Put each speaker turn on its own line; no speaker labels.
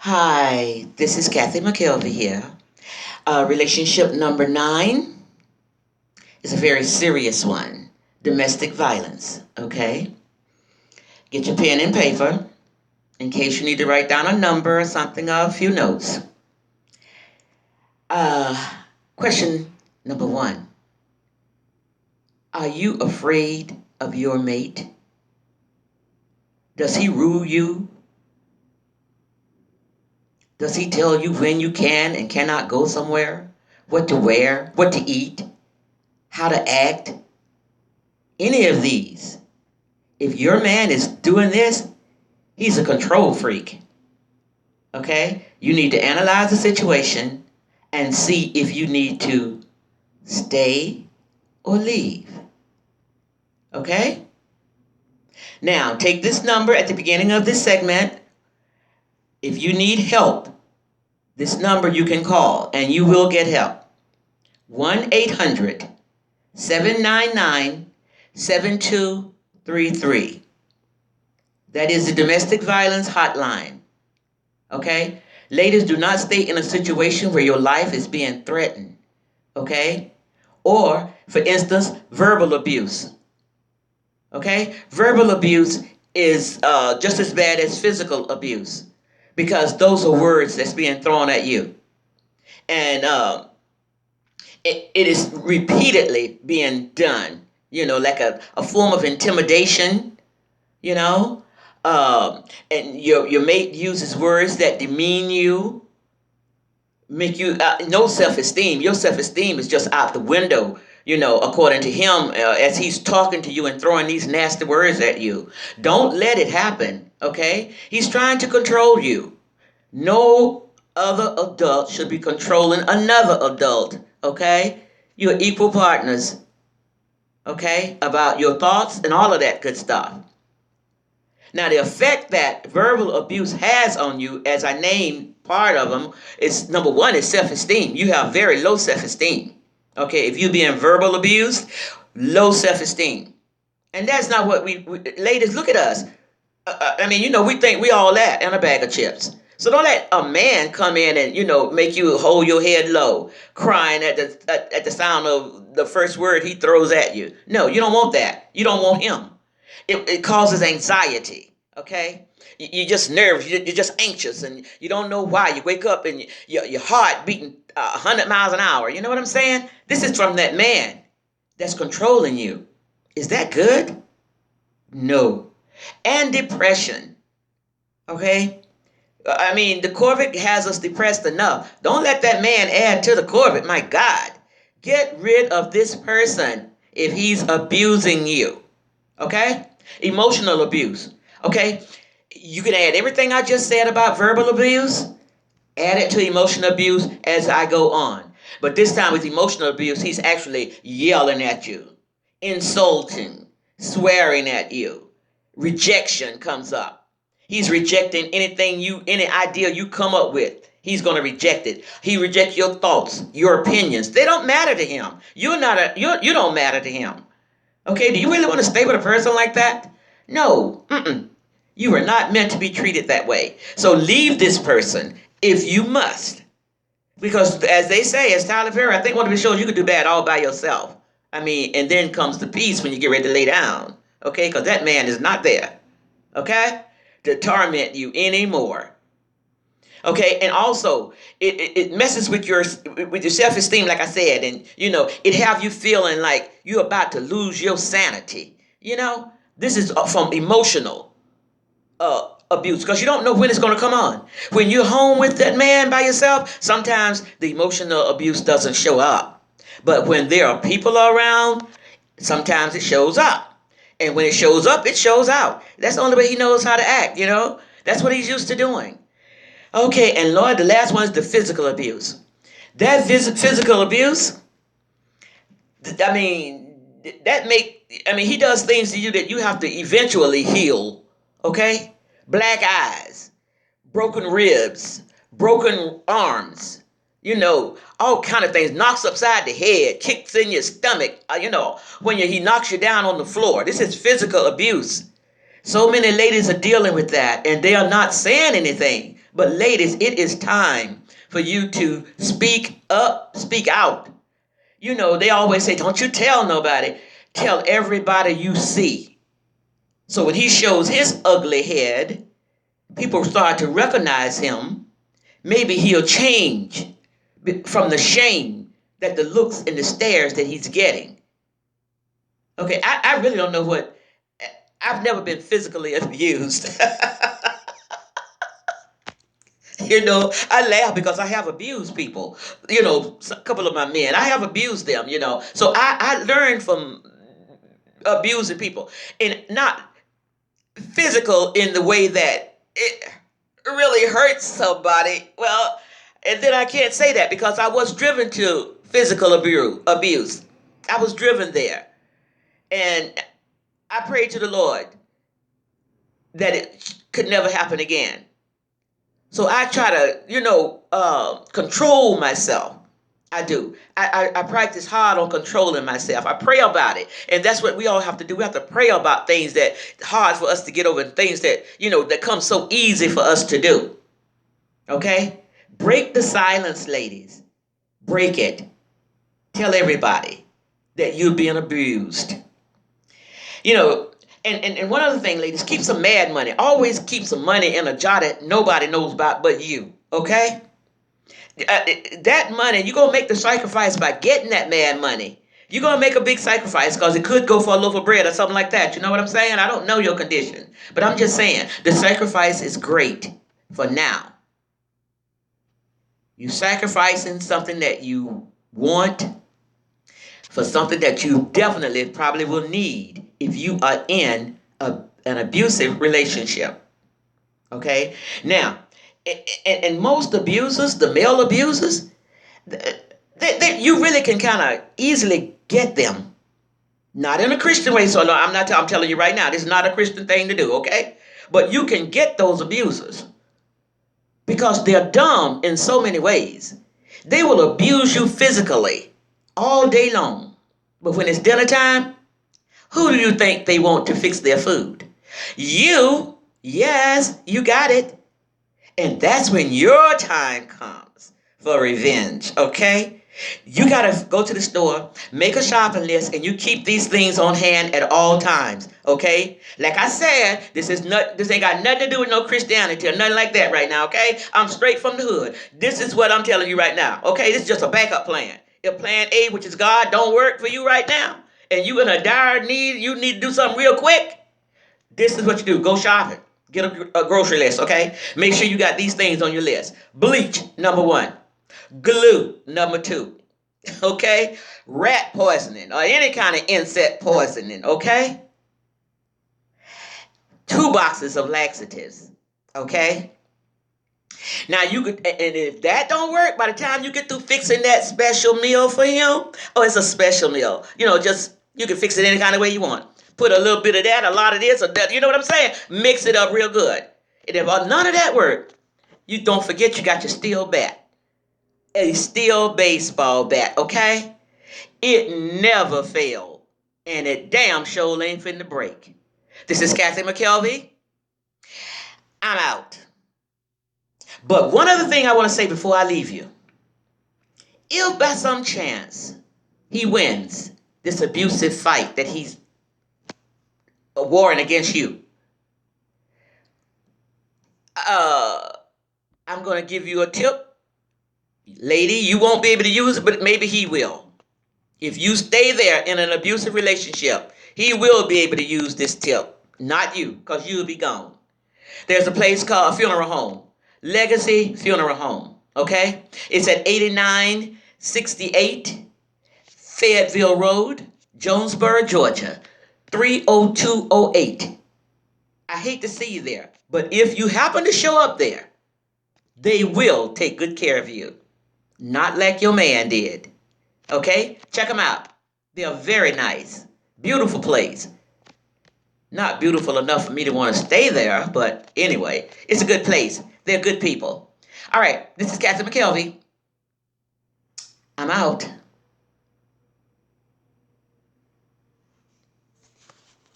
Hi, this is Kathy McKelvey here. Relationship number 9 is a very serious one. Domestic violence, okay? Get your pen and paper in case you need to write down a number or something or a few notes. Uh, Question number 1. Are you afraid of your mate? Does he rule you? Does he tell you when you can and cannot go somewhere? What to wear? What to eat? How to act? Any of these. If your man is doing this, he's a control freak. Okay? You need to analyze the situation and see if you need to stay or leave. Okay? Now, take this number at the beginning of this segment. If you need help, this number you can call and you will get help. 1-800-799-7233. That is the domestic violence hotline. Okay? Ladies, do not stay in a situation where your life is being threatened. Okay? Or, for instance, verbal abuse. Okay? Verbal abuse is just as bad as physical abuse because those are words that's being thrown at you. And it is repeatedly being done, like a form of intimidation, you know. And your mate uses words that demean you, make you no self-esteem. Your self-esteem is just out the window, according to him, as he's talking to you and throwing these nasty words at you. Don't let it happen, okay? He's trying to control you. No other adult should be controlling another adult, okay? You're equal partners, okay, about your thoughts and all of that good stuff. Now, the effect that verbal abuse has on you, as I named part of them, is number one is self-esteem. You have very low self-esteem. Okay, if you're being verbal abused, low self-esteem. And that's not what ladies, look at us. We think we all that in a bag of chips. So don't let a man come in and, make you hold your head low, crying at the sound of the first word he throws at you. No, you don't want that. You don't want him. It causes anxiety, okay? You're just nervous. You're just anxious, and you don't know why. You wake up and your heart beating 100 miles an hour. You know what I'm saying? This is from that man that's controlling you. Is that good? No. And depression, okay? The Corvette has us depressed enough. Don't let that man add to the Corvette, my God. Get rid of this person if he's abusing you, okay? Emotional abuse, okay? You can add everything I just said about verbal abuse, add it to emotional abuse as I go on. But this time with emotional abuse, he's actually yelling at you, insulting, swearing at you. Rejection comes up. He's rejecting any idea you come up with. He's going to reject it. He rejects your thoughts, your opinions. They don't matter to him. You don't matter to him. Okay, do you really want to stay with a person like that? No. You are not meant to be treated that way. So leave this person if you must. Because as they say, as Tyler Perry, I think one of his shows, you could do bad all by yourself. And then comes the peace when you get ready to lay down. Okay, because that man is not there. Okay? To torment you anymore. Okay, and also it messes with your self-esteem, like I said, and it have you feeling like you're about to lose your sanity. This is from emotional abuse, because you don't know when it's going to come on. When you're home with that man by yourself, sometimes the emotional abuse doesn't show up, but when there are people around, sometimes it shows up. And when it shows up, it shows out. That's the only way he knows how to act. That's what he's used to doing. Okay, and Lord, the last one is the physical abuse. That physical abuse, he does things to you that you have to eventually heal. Okay? Black eyes, broken ribs, broken arms, all kind of things. Knocks upside the head, kicks in your stomach, when he knocks you down on the floor. This is physical abuse. So many ladies are dealing with that, and they are not saying anything. But ladies, it is time for you to speak up, speak out. You know, they always say, don't you tell nobody. Tell everybody you see. So when he shows his ugly head, people start to recognize him. Maybe he'll change from the shame that the looks and the stares that he's getting. Okay, I really don't know what, I've never been physically abused. You know, I laugh because I have abused people. You know, a couple of my men, I have abused them, you know. So I learned from abusing people. And not physical in the way that it really hurts somebody. Well, and then I can't say that because I was driven to physical abuse. I was driven there. And I prayed to the Lord that it could never happen again. So I try to, control myself. I do. I practice hard on controlling myself. I pray about it. And that's what we all have to do. We have to pray about things that hard for us to get over and things that, that come so easy for us to do. Okay? Break the silence, ladies. Break it. Tell everybody that you're being abused. And one other thing, ladies, keep some mad money. Always keep some money in a jar that nobody knows about but you. Okay? That money, you're going to make the sacrifice by getting that mad money. You're going to make a big sacrifice because it could go for a loaf of bread or something like that. You know what I'm saying? I don't know your condition. But I'm just saying, the sacrifice is great for now. You sacrificing something that you want for something that you definitely probably will need if you are in an abusive relationship. Okay? Now, and most abusers, the male abusers, you really can kind of easily get them. Not in a Christian way, so no, I'm telling you right now, this is not a Christian thing to do, okay? But you can get those abusers because they're dumb in so many ways. They will abuse you physically all day long. But when it's dinner time, who do you think they want to fix their food? You. Yes, you got it. And that's when your time comes for revenge, okay? You got to go to the store, make a shopping list, and you keep these things on hand at all times, okay? Like I said, this ain't got nothing to do with no Christianity or nothing like that right now, okay? I'm straight from the hood. This is what I'm telling you right now, okay? This is just a backup plan. If plan A, which is God, don't work for you right now, and you're in a dire need, you need to do something real quick, this is what you do. Go shopping. Get a grocery list, okay? Make sure you got these things on your list. Bleach, number 1. Glue, number 2. Okay? Rat poisoning or any kind of insect poisoning, okay? 2 boxes of laxatives, okay? Now you could, and if that don't work, by the time you get through fixing that special meal for him, oh, it's a special meal. Just, you can fix it any kind of way you want. Put a little bit of that, a lot of this, or that. You know what I'm saying? Mix it up real good. And if none of that worked, you don't forget you got your steel bat. A steel baseball bat, okay? It never failed. And it damn sure ain't finna break. This is Kathy McKelvey. I'm out. But one other thing I want to say before I leave you. If by some chance he wins this abusive fight that he's warring against you, I'm going to give you a tip. Lady, you won't be able to use it, but maybe he will. If you stay there in an abusive relationship, he will be able to use this tip. Not you, because you'll be gone. There's a place called a funeral home. Legacy Funeral Home. Okay? It's at 8968 Fayetteville Road, Jonesboro, Georgia, 30208. I hate to see you there, but if you happen to show up there, they will take good care of you. Not like your man did. Okay? Check them out. They're very nice. Beautiful place. Not beautiful enough for me to want to stay there, but anyway, it's a good place. They're good people. All right, this is Kathy McKelvey. I'm out.